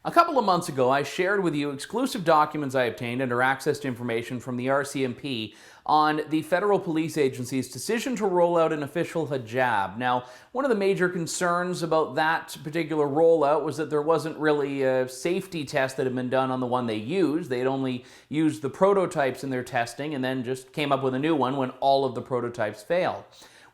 A couple of months ago, I shared with you exclusive documents I obtained under access to information from the RCMP on the federal police agency's decision to roll out an official hijab. Now, one of the major concerns about that particular rollout was that there wasn't really a safety test that had been done on the one they used. They had only used the prototypes in their testing and then just came up with a new one when all of the prototypes failed.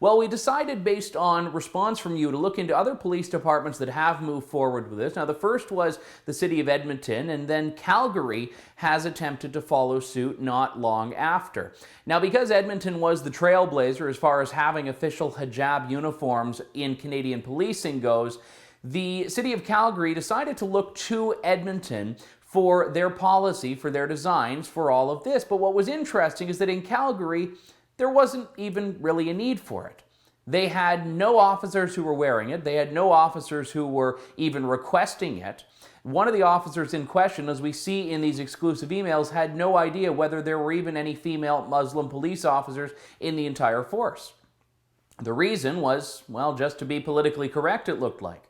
Well, we decided, based on response from you, to look into other police departments that have moved forward with this. Now, the first was the city of Edmonton, and then Calgary has attempted to follow suit not long after. Now, because Edmonton was the trailblazer as far as having official hijab uniforms in Canadian policing goes, the city of Calgary decided to look to Edmonton for their policy, for their designs, for all of this. But what was interesting is that in Calgary, there wasn't even really a need for it. They had no officers who were wearing it. They had no officers who were even requesting it. One of the officers in question, as we see in these exclusive emails, had no idea whether there were even any female Muslim police officers in the entire force. The reason was, well, just to be politically correct, it looked like.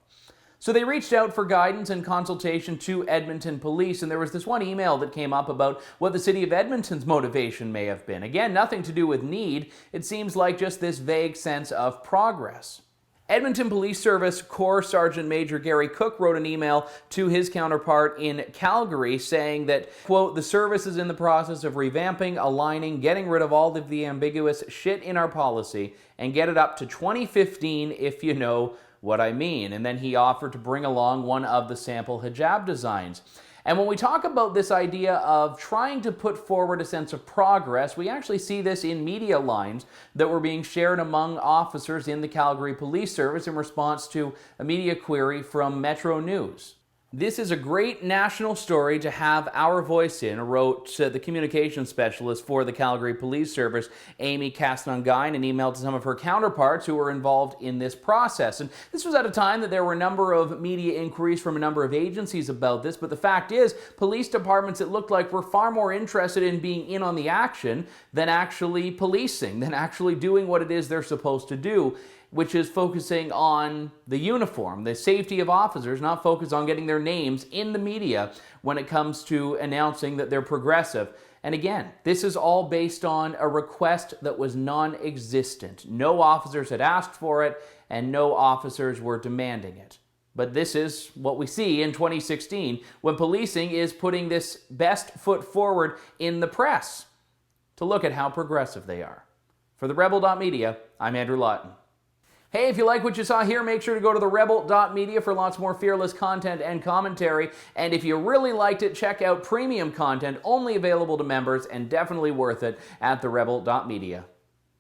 So they reached out for guidance and consultation to Edmonton Police, and there was this one email that came up about what the city of Edmonton's motivation may have been. Again, nothing to do with need. It seems like just this vague sense of progress. Edmonton Police Service Corps Sergeant Major Gary Cook wrote an email to his counterpart in Calgary saying that, quote, "The service is in the process of revamping, aligning, getting rid of all of the ambiguous shit in our policy and get it up to 2015 if you know what I mean." And then he offered to bring along one of the sample hijab designs. And when we talk about this idea of trying to put forward a sense of progress, we actually see this in media lines that were being shared among officers in the Calgary Police Service in response to a media query from Metro News. "This is a great national story to have our voice in," wrote the communications specialist for the Calgary Police Service, Amy Castonguay, in an email to some of her counterparts who were involved in this process. And this was at a time that there were a number of media inquiries from a number of agencies about this, but the fact is, police departments, it looked like, were far more interested in being in on the action than actually policing, than actually doing what it is they're supposed to do, which is focusing on the uniform, the safety of officers, not focus on getting their names in the media when it comes to announcing that they're progressive. And again, this is all based on a request that was non-existent. No officers had asked for it, and no officers were demanding it. But this is what we see in 2016 when policing is putting this best foot forward in the press to look at how progressive they are. For the Rebel.media, I'm Andrew Lawton. Hey, if you like what you saw here, make sure to go to the Rebel.media for lots more fearless content and commentary. And if you really liked it, check out premium content only available to members and definitely worth it at the Rebel.media.